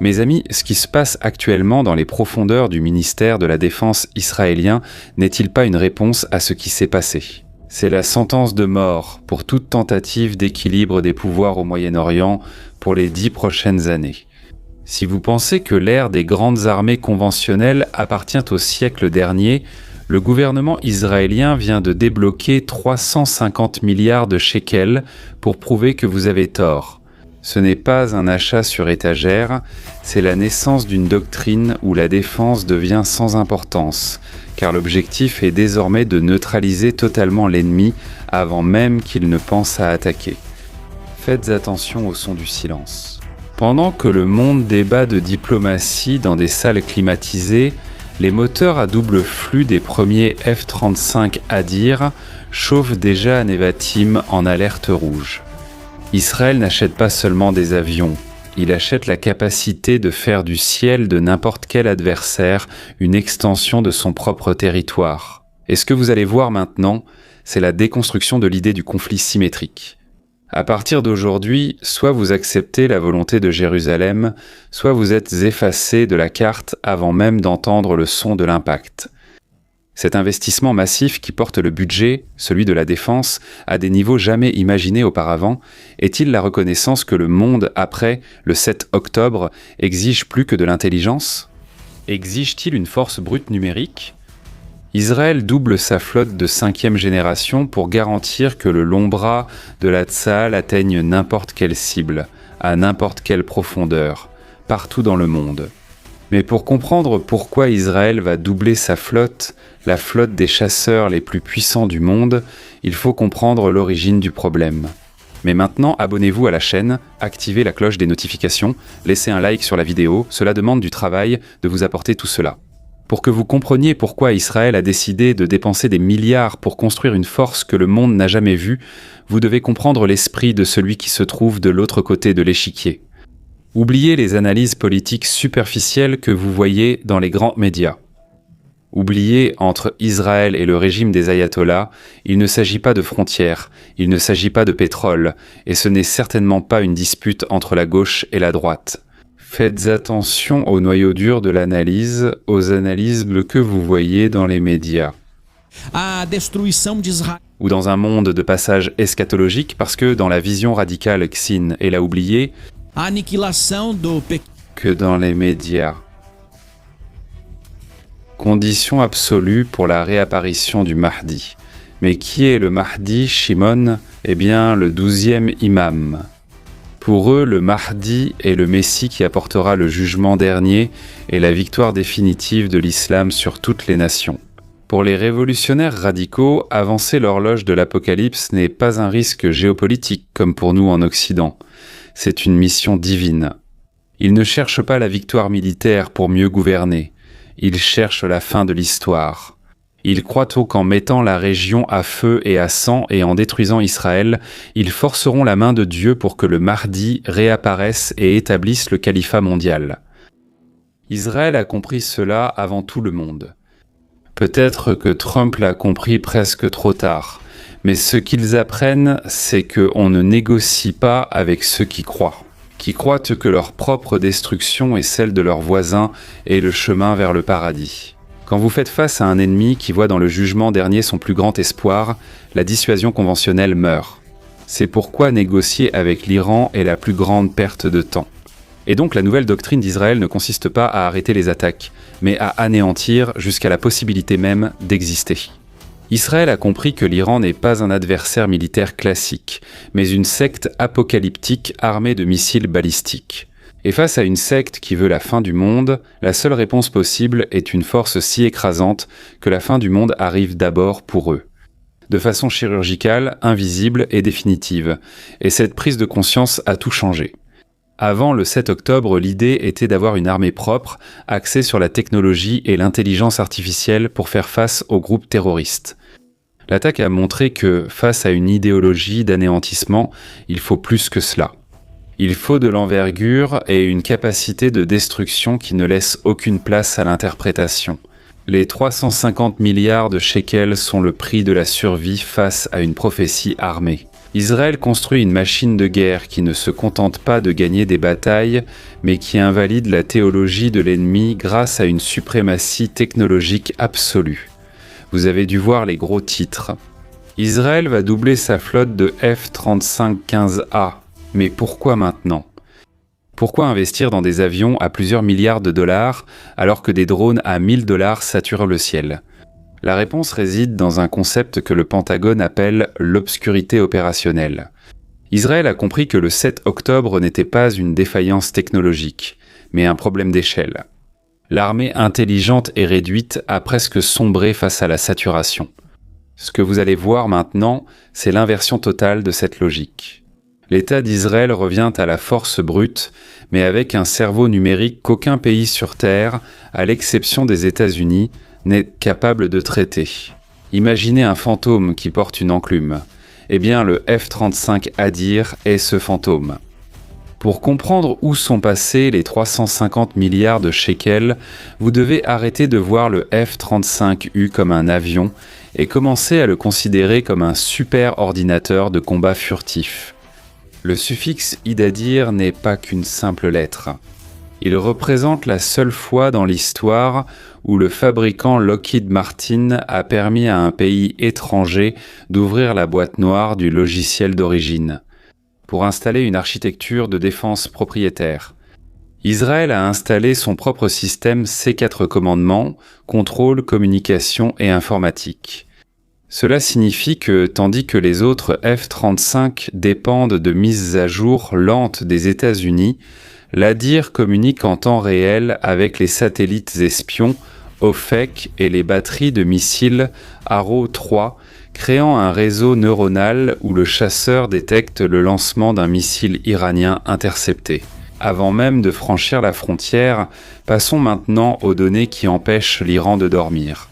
Mes amis, ce qui se passe actuellement dans les profondeurs du ministère de la Défense israélien n'est-il pas une réponse à ce qui s'est passé ? C'est la sentence de mort pour toute tentative d'équilibre des pouvoirs au Moyen-Orient pour les 10 prochaines années. Si vous pensez que l'ère des grandes armées conventionnelles appartient au siècle dernier, le gouvernement israélien vient de débloquer 350 milliards de shekels pour prouver que vous avez tort. Ce n'est pas un achat sur étagère, c'est la naissance d'une doctrine où la défense devient sans importance, car l'objectif est désormais de neutraliser totalement l'ennemi avant même qu'il ne pense à attaquer. Faites attention au son du silence. Pendant que le monde débat de diplomatie dans des salles climatisées, les moteurs à double flux des premiers F-35 Hadir chauffent déjà à Nevatim en alerte rouge. Israël n'achète pas seulement des avions, il achète la capacité de faire du ciel de n'importe quel adversaire une extension de son propre territoire. Et ce que vous allez voir maintenant, c'est la déconstruction de l'idée du conflit symétrique. À partir d'aujourd'hui, soit vous acceptez la volonté de Jérusalem, soit vous êtes effacés de la carte avant même d'entendre le son de l'impact. Cet investissement massif qui porte le budget, celui de la défense, à des niveaux jamais imaginés auparavant, est-il la reconnaissance que le monde après le 7 octobre exige plus que de l'intelligence ? Exige-t-il une force brute numérique ? Israël double sa flotte de 5e génération pour garantir que le long bras de la Tsahal atteigne n'importe quelle cible, à n'importe quelle profondeur, partout dans le monde. Mais pour comprendre pourquoi Israël va doubler sa flotte, la flotte des chasseurs les plus puissants du monde, il faut comprendre l'origine du problème. Mais maintenant, abonnez-vous à la chaîne, activez la cloche des notifications, laissez un like sur la vidéo, cela demande du travail de vous apporter tout cela. Pour que vous compreniez pourquoi Israël a décidé de dépenser des milliards pour construire une force que le monde n'a jamais vue, vous devez comprendre l'esprit de celui qui se trouve de l'autre côté de l'échiquier. Oubliez les analyses politiques superficielles que vous voyez dans les grands médias. Oubliez, entre Israël et le régime des ayatollahs, il ne s'agit pas de frontières, il ne s'agit pas de pétrole, et ce n'est certainement pas une dispute entre la gauche et la droite. Faites attention au noyau dur de l'analyse, aux analyses que vous voyez dans les médias. Ou dans un monde de passage eschatologique, parce que dans la vision radicale Xin et l'a oublié, que dans les médias. Condition absolue pour la réapparition du Mahdi. Mais qui est le Mahdi, Shimon ? Eh bien, le 12e imam. Pour eux, le Mahdi est le Messie qui apportera le jugement dernier et la victoire définitive de l'islam sur toutes les nations. Pour les révolutionnaires radicaux, avancer l'horloge de l'Apocalypse n'est pas un risque géopolitique comme pour nous en Occident. C'est une mission divine. Ils ne cherchent pas la victoire militaire pour mieux gouverner. Ils cherchent la fin de l'histoire. Ils croient qu'en mettant la région à feu et à sang et en détruisant Israël, ils forceront la main de Dieu pour que le Mahdi réapparaisse et établisse le califat mondial. Israël a compris cela avant tout le monde. Peut-être que Trump l'a compris presque trop tard, mais ce qu'ils apprennent, c'est qu'on ne négocie pas avec ceux qui croient que leur propre destruction et celle de leurs voisins est le chemin vers le paradis. Quand vous faites face à un ennemi qui voit dans le jugement dernier son plus grand espoir, la dissuasion conventionnelle meurt. C'est pourquoi négocier avec l'Iran est la plus grande perte de temps. Et donc la nouvelle doctrine d'Israël ne consiste pas à arrêter les attaques, mais à anéantir jusqu'à la possibilité même d'exister. Israël a compris que l'Iran n'est pas un adversaire militaire classique, mais une secte apocalyptique armée de missiles balistiques. Et face à une secte qui veut la fin du monde, la seule réponse possible est une force si écrasante que la fin du monde arrive d'abord pour eux. De façon chirurgicale, invisible et définitive. Et cette prise de conscience a tout changé. Avant le 7 octobre, l'idée était d'avoir une armée propre, axée sur la technologie et l'intelligence artificielle pour faire face aux groupes terroristes. L'attaque a montré que, face à une idéologie d'anéantissement, il faut plus que cela. Il faut de l'envergure et une capacité de destruction qui ne laisse aucune place à l'interprétation. Les 350 milliards de shekels sont le prix de la survie face à une prophétie armée. Israël construit une machine de guerre qui ne se contente pas de gagner des batailles, mais qui invalide la théologie de l'ennemi grâce à une suprématie technologique absolue. Vous avez dû voir les gros titres. Israël va doubler sa flotte de F-35-15A. Mais pourquoi maintenant ? Pourquoi investir dans des avions à plusieurs milliards de dollars alors que des drones à 1000 dollars saturent le ciel ? La réponse réside dans un concept que le Pentagone appelle l'obscurité opérationnelle. Israël a compris que le 7 octobre n'était pas une défaillance technologique, mais un problème d'échelle. L'armée intelligente et réduite a presque sombré face à la saturation. Ce que vous allez voir maintenant, c'est l'inversion totale de cette logique. L'État d'Israël revient à la force brute, mais avec un cerveau numérique qu'aucun pays sur Terre, à l'exception des États-Unis, n'est capable de traiter. Imaginez un fantôme qui porte une enclume. Eh bien, le F-35 Adir est ce fantôme. Pour comprendre où sont passés les 350 milliards de shekels, vous devez arrêter de voir le F-35U comme un avion et commencer à le considérer comme un super ordinateur de combat furtif. Le suffixe Idadir n'est pas qu'une simple lettre. Il représente la seule fois dans l'histoire où le fabricant Lockheed Martin a permis à un pays étranger d'ouvrir la boîte noire du logiciel d'origine, pour installer une architecture de défense propriétaire. Israël a installé son propre système C4 commandement, contrôle, communication et informatique. Cela signifie que, tandis que les autres F-35 dépendent de mises à jour lentes des États-Unis, l'Adir communique en temps réel avec les satellites espions OFEC et les batteries de missiles Arrow 3, créant un réseau neuronal où le chasseur détecte le lancement d'un missile iranien intercepté. Avant même de franchir la frontière, passons maintenant aux données qui empêchent l'Iran de dormir.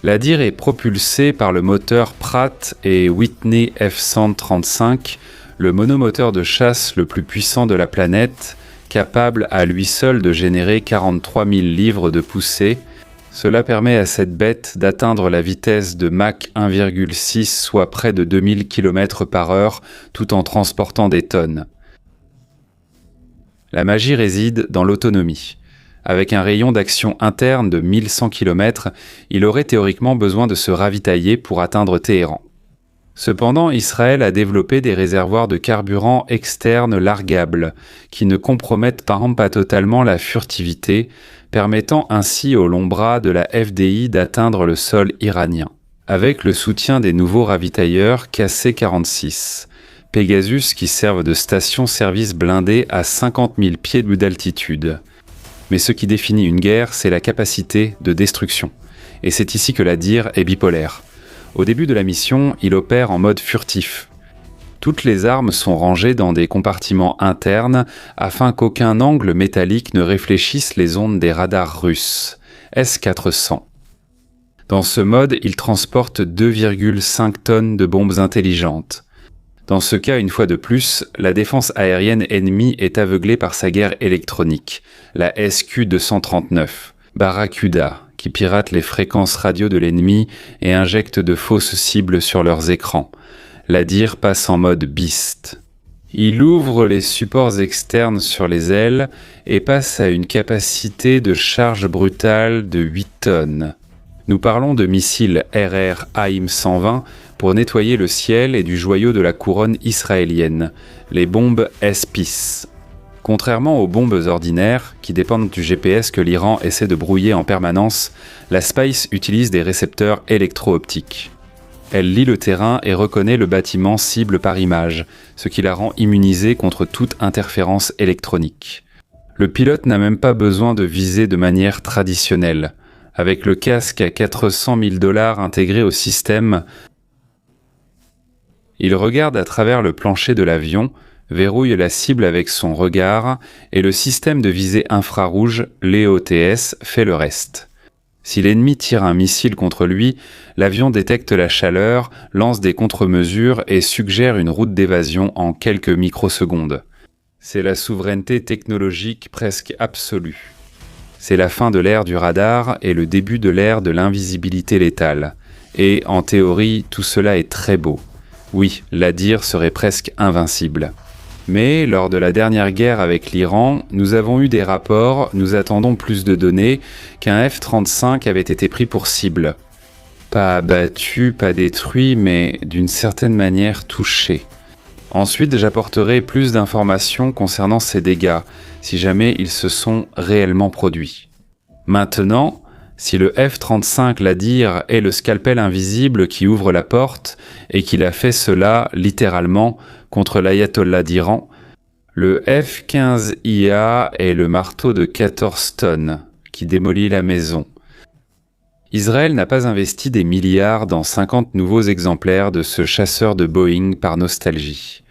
L'Adir est propulsé par le moteur Pratt & Whitney F-135, le monomoteur de chasse le plus puissant de la planète, capable à lui seul de générer 43 000 livres de poussée. Cela permet à cette bête d'atteindre la vitesse de Mach 1,6, soit près de 2000 km/h, tout en transportant des tonnes. La magie réside dans l'autonomie. Avec un rayon d'action interne de 1100 km, il aurait théoriquement besoin de se ravitailler pour atteindre Téhéran. Cependant, Israël a développé des réservoirs de carburant externes largables, qui ne compromettent pas totalement la furtivité, permettant ainsi au long bras de la FDI d'atteindre le sol iranien. Avec le soutien des nouveaux ravitailleurs KC-46, Pegasus qui servent de station-service blindée à 50 000 pieds d'altitude. Mais ce qui définit une guerre, c'est la capacité de destruction. Et c'est ici que l'Adir est bipolaire. Au début de la mission, il opère en mode furtif. Toutes les armes sont rangées dans des compartiments internes afin qu'aucun angle métallique ne réfléchisse les ondes des radars russes, S-400. Dans ce mode, il transporte 2,5 tonnes de bombes intelligentes. Dans ce cas, une fois de plus, la défense aérienne ennemie est aveuglée par sa guerre électronique, la SQ-239, Barracuda, qui pirate les fréquences radio de l'ennemi et injecte de fausses cibles sur leurs écrans. L'Adir passe en mode Beast. Il ouvre les supports externes sur les ailes et passe à une capacité de charge brutale de 8 tonnes. Nous parlons de missiles RR AIM-120 pour nettoyer le ciel et du joyau de la couronne israélienne, les bombes S-PIS. Contrairement aux bombes ordinaires, qui dépendent du GPS que l'Iran essaie de brouiller en permanence, la Spice utilise des récepteurs électro-optiques. Elle lit le terrain et reconnaît le bâtiment cible par image, ce qui la rend immunisée contre toute interférence électronique. Le pilote n'a même pas besoin de viser de manière traditionnelle. Avec le casque à 400 000 $ intégré au système, il regarde à travers le plancher de l'avion, verrouille la cible avec son regard et le système de visée infrarouge, l'EOTS, fait le reste. Si l'ennemi tire un missile contre lui, l'avion détecte la chaleur, lance des contre-mesures et suggère une route d'évasion en quelques microsecondes. C'est la souveraineté technologique presque absolue. C'est la fin de l'ère du radar et le début de l'ère de l'invisibilité létale. Et, en théorie, tout cela est très beau. Oui, l'Adir serait presque invincible. Mais lors de la dernière guerre avec l'Iran, nous avons eu des rapports, nous attendons plus de données, qu'un F-35 avait été pris pour cible. Pas abattu, pas détruit, mais d'une certaine manière touché. Ensuite, j'apporterai plus d'informations concernant ces dégâts, si jamais ils se sont réellement produits. Maintenant, si le F-35 l'Adir est le scalpel invisible qui ouvre la porte et qu'il a fait cela, littéralement, contre l'ayatollah d'Iran, le F-15IA est le marteau de 14 tonnes qui démolit la maison. Israël n'a pas investi des milliards dans 50 nouveaux exemplaires de ce chasseur de Boeing par nostalgie.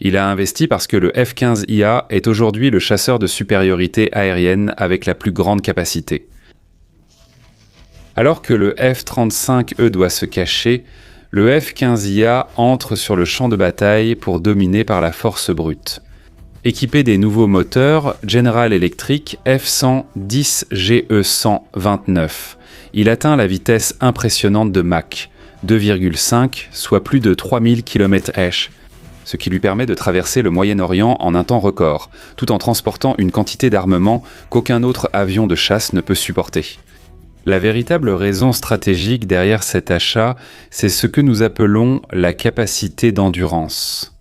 Il a investi parce que le F-15IA est aujourd'hui le chasseur de supériorité aérienne avec la plus grande capacité. Alors que le F-35E doit se cacher, le F-15IA entre sur le champ de bataille pour dominer par la force brute. Équipé des nouveaux moteurs General Electric F-110 GE129, il atteint la vitesse impressionnante de Mach 2,5, soit plus de 3000 km/h, ce qui lui permet de traverser le Moyen-Orient en un temps record, tout en transportant une quantité d'armement qu'aucun autre avion de chasse ne peut supporter. La véritable raison stratégique derrière cet achat, c'est ce que nous appelons la capacité d'endurance.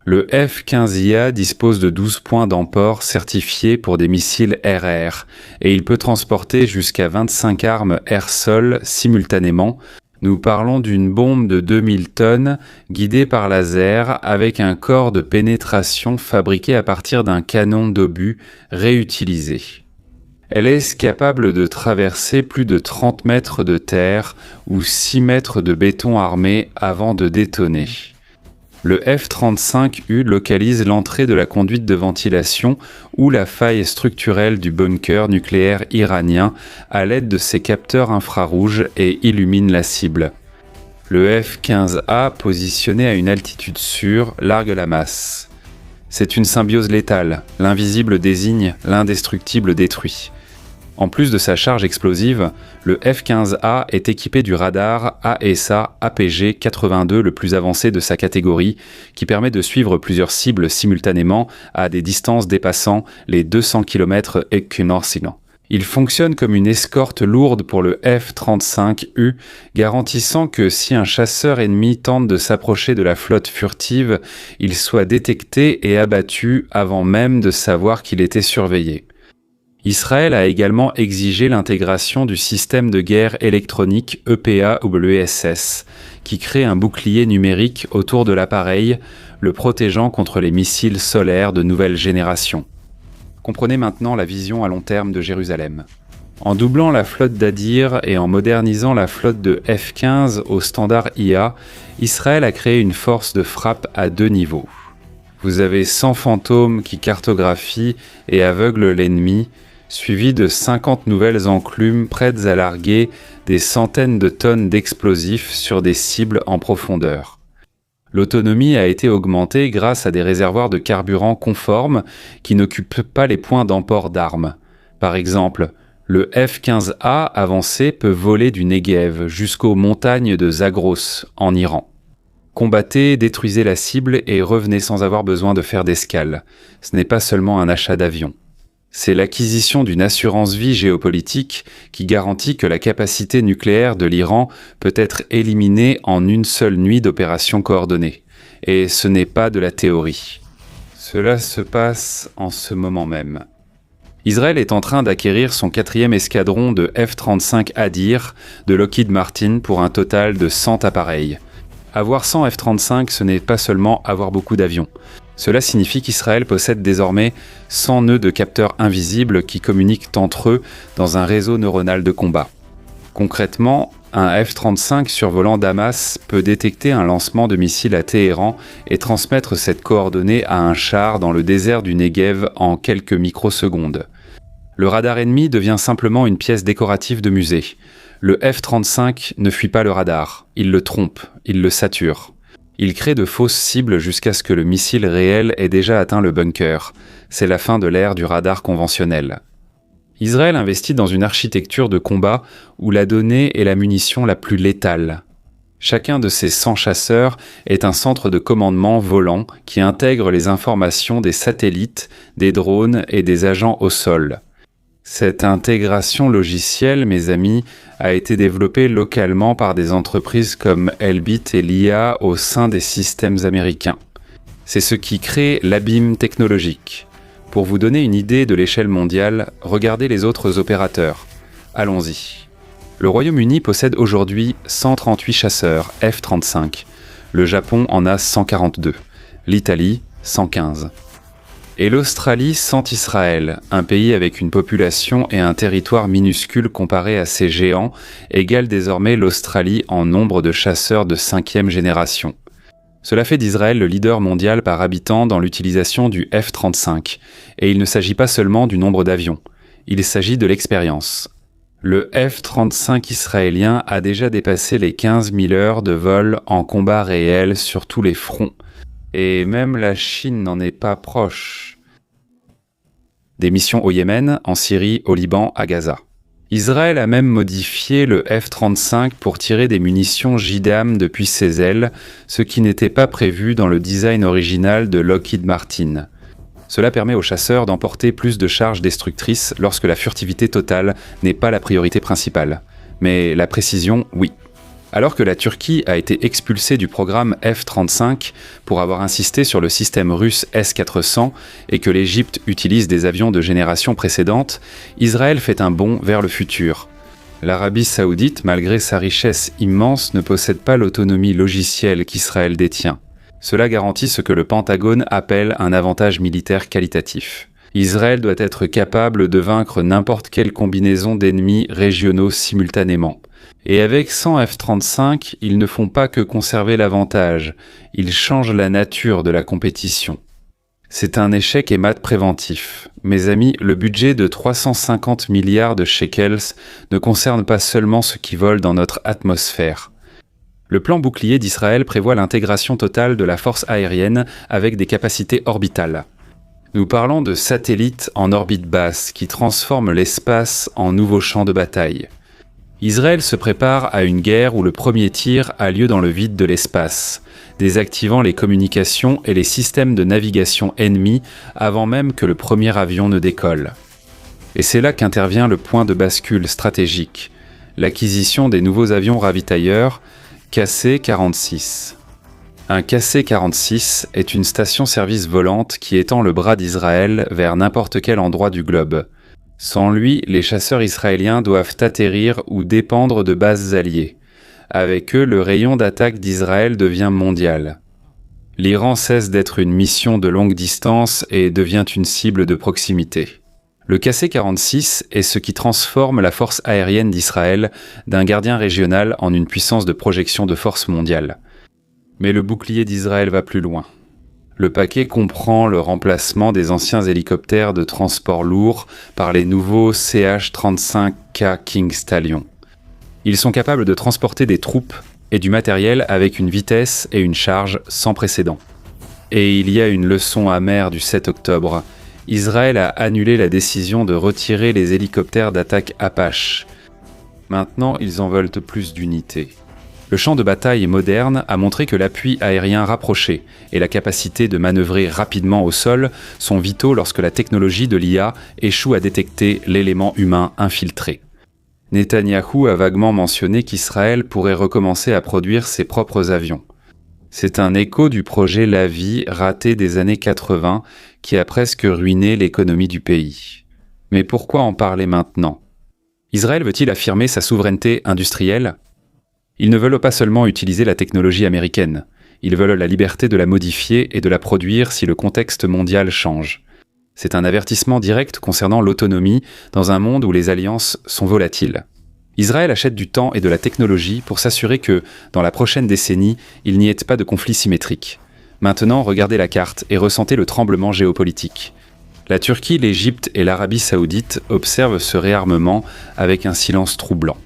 Le F-15IA dispose de 12 points d'emport certifiés pour des missiles air-air, et il peut transporter jusqu'à 25 armes air-sol simultanément. Nous parlons d'une bombe de 2000 tonnes guidée par laser avec un corps de pénétration fabriqué à partir d'un canon d'obus réutilisé. Elle est capable de traverser plus de 30 mètres de terre ou 6 mètres de béton armé avant de détonner. Le F-35U localise l'entrée de la conduite de ventilation ou la faille structurelle du bunker nucléaire iranien à l'aide de ses capteurs infrarouges et illumine la cible. Le F-15A, positionné à une altitude sûre, largue la masse. C'est une symbiose létale, l'invisible désigne, l'indestructible détruit. En plus de sa charge explosive, le F-15A est équipé du radar AESA APG-82 le plus avancé de sa catégorie, qui permet de suivre plusieurs cibles simultanément à des distances dépassant les 200 km équinorcigan. Il fonctionne comme une escorte lourde pour le F-35U, garantissant que si un chasseur ennemi tente de s'approcher de la flotte furtive, il soit détecté et abattu avant même de savoir qu'il était surveillé. Israël a également exigé l'intégration du système de guerre électronique EPA-WSS, qui crée un bouclier numérique autour de l'appareil, le protégeant contre les missiles solaires de nouvelle génération. Comprenez maintenant la vision à long terme de Jérusalem. En doublant la flotte d'Adir et en modernisant la flotte de F-15 au standard IA, Israël a créé une force de frappe à 2 niveaux. Vous avez 100 fantômes qui cartographient et aveuglent l'ennemi, suivi de 50 nouvelles enclumes prêtes à larguer des centaines de tonnes d'explosifs sur des cibles en profondeur. L'autonomie a été augmentée grâce à des réservoirs de carburant conformes qui n'occupent pas les points d'emport d'armes. Par exemple, le F-15A avancé peut voler du Negev jusqu'aux montagnes de Zagros, en Iran. Combattez, détruisez la cible et revenez sans avoir besoin de faire d'escale. Ce n'est pas seulement un achat d'avion. C'est l'acquisition d'une assurance-vie géopolitique qui garantit que la capacité nucléaire de l'Iran peut être éliminée en une seule nuit d'opération coordonnée. Et ce n'est pas de la théorie. Cela se passe en ce moment même. Israël est en train d'acquérir son 4e escadron de F-35 Adir de Lockheed Martin pour un total de 100 appareils. Avoir 100 F-35, ce n'est pas seulement avoir beaucoup d'avions. Cela signifie qu'Israël possède désormais 100 nœuds de capteurs invisibles qui communiquent entre eux dans un réseau neuronal de combat. Concrètement, un F-35 survolant Damas peut détecter un lancement de missiles à Téhéran et transmettre cette coordonnée à un char dans le désert du Negev en quelques microsecondes. Le radar ennemi devient simplement une pièce décorative de musée. Le F-35 ne fuit pas le radar, il le trompe, il le sature. Il crée de fausses cibles jusqu'à ce que le missile réel ait déjà atteint le bunker. C'est la fin de l'ère du radar conventionnel. Israël investit dans une architecture de combat où la donnée est la munition la plus létale. Chacun de ces 100 chasseurs est un centre de commandement volant qui intègre les informations des satellites, des drones et des agents au sol. Cette intégration logicielle, mes amis, a été développée localement par des entreprises comme Elbit et l'IA au sein des systèmes américains. C'est ce qui crée l'abîme technologique. Pour vous donner une idée de l'échelle mondiale, regardez les autres opérateurs. Allons-y. Le Royaume-Uni possède aujourd'hui 138 chasseurs F-35. Le Japon en a 142. L'Italie, 115. Et l'Australie sent Israël, un pays avec une population et un territoire minuscule comparé à ces géants, égale désormais l'Australie en nombre de chasseurs de 5e génération. Cela fait d'Israël le leader mondial par habitant dans l'utilisation du F-35. Et il ne s'agit pas seulement du nombre d'avions, il s'agit de l'expérience. Le F-35 israélien a déjà dépassé les 15 000 heures de vol en combat réel sur tous les fronts. Et même la Chine n'en est pas proche. Des missions au Yémen, en Syrie, au Liban, à Gaza. Israël a même modifié le F-35 pour tirer des munitions JDAM depuis ses ailes, ce qui n'était pas prévu dans le design original de Lockheed Martin. Cela permet aux chasseurs d'emporter plus de charges destructrices lorsque la furtivité totale n'est pas la priorité principale. Mais la précision, oui. Alors que la Turquie a été expulsée du programme F-35 pour avoir insisté sur le système russe S-400 et que l'Égypte utilise des avions de génération précédente, Israël fait un bond vers le futur. L'Arabie saoudite, malgré sa richesse immense, ne possède pas l'autonomie logicielle qu'Israël détient. Cela garantit ce que le Pentagone appelle un avantage militaire qualitatif. Israël doit être capable de vaincre n'importe quelle combinaison d'ennemis régionaux simultanément. Et avec 100 F-35, ils ne font pas que conserver l'avantage, ils changent la nature de la compétition. C'est un échec et mat préventif. Mes amis, le budget de 350 milliards de shekels ne concerne pas seulement ceux qui volent dans notre atmosphère. Le plan bouclier d'Israël prévoit l'intégration totale de la force aérienne avec des capacités orbitales. Nous parlons de satellites en orbite basse qui transforment l'espace en nouveau champ de bataille. Israël se prépare à une guerre où le premier tir a lieu dans le vide de l'espace, désactivant les communications et les systèmes de navigation ennemis avant même que le premier avion ne décolle. Et c'est là qu'intervient le point de bascule stratégique, l'acquisition des nouveaux avions ravitailleurs KC-46. Un KC-46 est une station-service volante qui étend le bras d'Israël vers n'importe quel endroit du globe. Sans lui, les chasseurs israéliens doivent atterrir ou dépendre de bases alliées. Avec eux, le rayon d'attaque d'Israël devient mondial. L'Iran cesse d'être une mission de longue distance et devient une cible de proximité. Le KC-46 est ce qui transforme la force aérienne d'Israël d'un gardien régional en une puissance de projection de force mondiale. Mais le bouclier d'Israël va plus loin. Le paquet comprend le remplacement des anciens hélicoptères de transport lourd par les nouveaux CH-35K King Stallion. Ils sont capables de transporter des troupes et du matériel avec une vitesse et une charge sans précédent. Et il y a une leçon amère du 7 octobre. Israël a annulé la décision de retirer les hélicoptères d'attaque Apache. Maintenant, ils en veulent plus d'unités. Le champ de bataille moderne a montré que l'appui aérien rapproché et la capacité de manœuvrer rapidement au sol sont vitaux lorsque la technologie de l'IA échoue à détecter l'élément humain infiltré. Netanyahou a vaguement mentionné qu'Israël pourrait recommencer à produire ses propres avions. C'est un écho du projet Lavi raté des années 80 qui a presque ruiné l'économie du pays. Mais pourquoi en parler maintenant ? Israël veut-il affirmer sa souveraineté industrielle ? Ils ne veulent pas seulement utiliser la technologie américaine, ils veulent la liberté de la modifier et de la produire si le contexte mondial change. C'est un avertissement direct concernant l'autonomie dans un monde où les alliances sont volatiles. Israël achète du temps et de la technologie pour s'assurer que, dans la prochaine décennie, il n'y ait pas de conflit symétrique. Maintenant, regardez la carte et ressentez le tremblement géopolitique. La Turquie, l'Égypte et l'Arabie saoudite observent ce réarmement avec un silence troublant.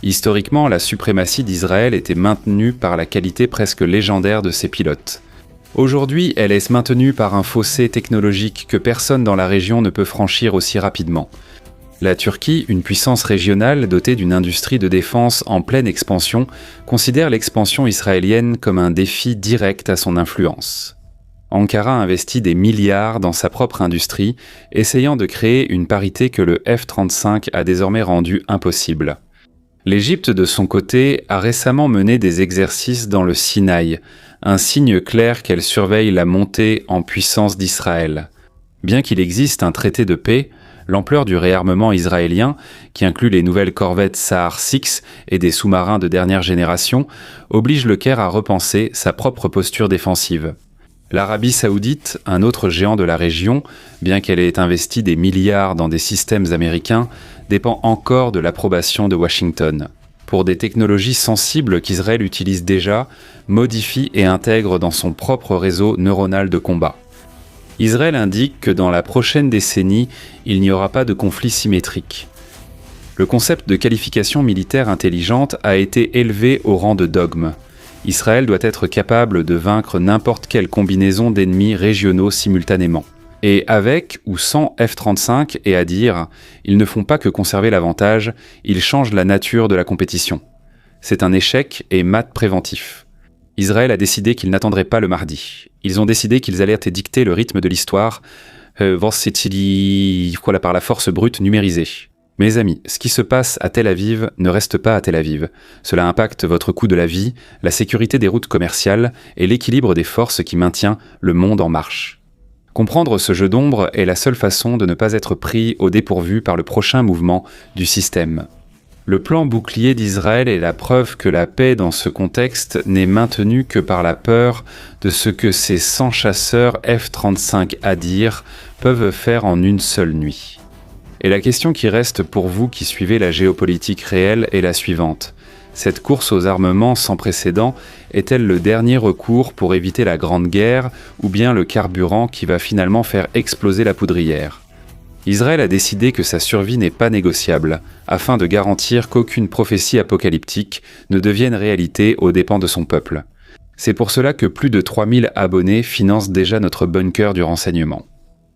Historiquement, la suprématie d'Israël était maintenue par la qualité presque légendaire de ses pilotes. Aujourd'hui, elle est maintenue par un fossé technologique que personne dans la région ne peut franchir aussi rapidement. La Turquie, une puissance régionale dotée d'une industrie de défense en pleine expansion, considère l'expansion israélienne comme un défi direct à son influence. Ankara investit des milliards dans sa propre industrie, essayant de créer une parité que le F-35 a désormais rendue impossible. L'Égypte, de son côté, a récemment mené des exercices dans le Sinaï, un signe clair qu'elle surveille la montée en puissance d'Israël. Bien qu'il existe un traité de paix, l'ampleur du réarmement israélien, qui inclut les nouvelles corvettes Sa'ar 6 et des sous-marins de dernière génération, oblige le Caire à repenser sa propre posture défensive. L'Arabie saoudite, un autre géant de la région, bien qu'elle ait investi des milliards dans des systèmes américains, dépend encore de l'approbation de Washington. Pour des technologies sensibles qu'Israël utilise déjà, modifie et intègre dans son propre réseau neuronal de combat. Israël indique que dans la prochaine décennie, il n'y aura pas de conflit symétrique. Le concept de qualification militaire intelligente a été élevé au rang de dogme. Israël doit être capable de vaincre n'importe quelle combinaison d'ennemis régionaux simultanément. Et avec ou sans F-35, et à dire, ils ne font pas que conserver l'avantage, ils changent la nature de la compétition. C'est un échec et mat préventif. Israël a décidé qu'ils n'attendraient pas le mardi. Ils ont décidé qu'ils allaient dicter le rythme de l'histoire, par la force brute numérisée. Mes amis, ce qui se passe à Tel Aviv ne reste pas à Tel Aviv. Cela impacte votre coût de la vie, la sécurité des routes commerciales et l'équilibre des forces qui maintient le monde en marche. Comprendre ce jeu d'ombre est la seule façon de ne pas être pris au dépourvu par le prochain mouvement du système. Le plan bouclier d'Israël est la preuve que la paix dans ce contexte n'est maintenue que par la peur de ce que ces 100 chasseurs F-35 Hadir peuvent faire en une seule nuit. Et la question qui reste pour vous qui suivez la géopolitique réelle est la suivante. Cette course aux armements sans précédent est-elle le dernier recours pour éviter la Grande Guerre ou bien le carburant qui va finalement faire exploser la poudrière ? Israël a décidé que sa survie n'est pas négociable, afin de garantir qu'aucune prophétie apocalyptique ne devienne réalité aux dépens de son peuple. C'est pour cela que plus de 3000 abonnés financent déjà notre bunker du renseignement.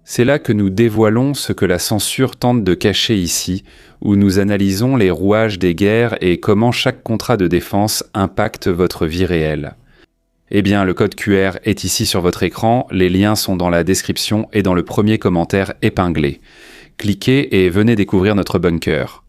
C'est là que nous dévoilons ce que la censure tente de cacher ici, où nous analysons les rouages des guerres et comment chaque contrat de défense impacte votre vie réelle. Eh bien, le code QR est ici sur votre écran, les liens sont dans la description et dans le premier commentaire épinglé. Cliquez et venez découvrir notre bunker.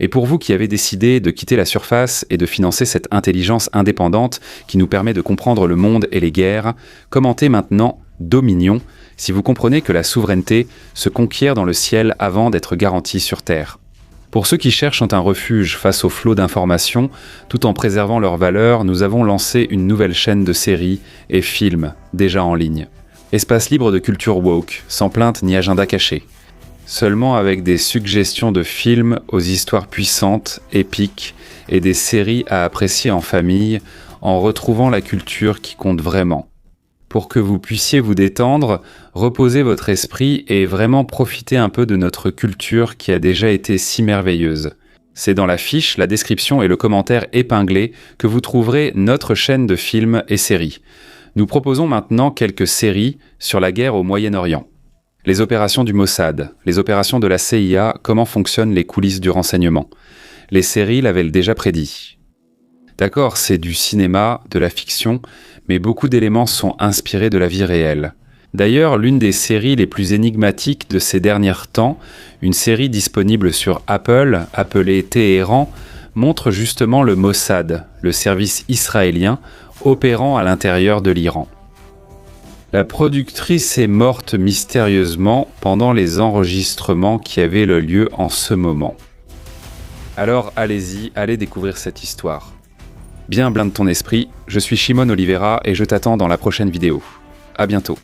Et pour vous qui avez décidé de quitter la surface et de financer cette intelligence indépendante qui nous permet de comprendre le monde et les guerres, commentez maintenant « Dominion » si vous comprenez que la souveraineté se conquiert dans le ciel avant d'être garantie sur terre. Pour ceux qui cherchent un refuge face au flot d'informations, tout en préservant leurs valeurs, nous avons lancé une nouvelle chaîne de séries et films déjà en ligne. Espace libre de culture woke, sans plainte ni agenda caché. Seulement avec des suggestions de films aux histoires puissantes, épiques, et des séries à apprécier en famille, en retrouvant la culture qui compte vraiment. Pour que vous puissiez vous détendre, reposer votre esprit et vraiment profiter un peu de notre culture qui a déjà été si merveilleuse. C'est dans la fiche, la description et le commentaire épinglé que vous trouverez notre chaîne de films et séries. Nous proposons maintenant quelques séries sur la guerre au Moyen-Orient. Les opérations du Mossad, les opérations de la CIA, comment fonctionnent les coulisses du renseignement. Les séries l'avaient déjà prédit. D'accord, c'est du cinéma, de la fiction, mais beaucoup d'éléments sont inspirés de la vie réelle. D'ailleurs, l'une des séries les plus énigmatiques de ces derniers temps, une série disponible sur Apple, appelée Téhéran, montre justement le Mossad, le service israélien, opérant à l'intérieur de l'Iran. La productrice est morte mystérieusement pendant les enregistrements qui avaient lieu en ce moment. Alors allez-y, allez découvrir cette histoire. Bien blinde ton esprit, je suis Shimon Oliveira et je t'attends dans la prochaine vidéo. À bientôt.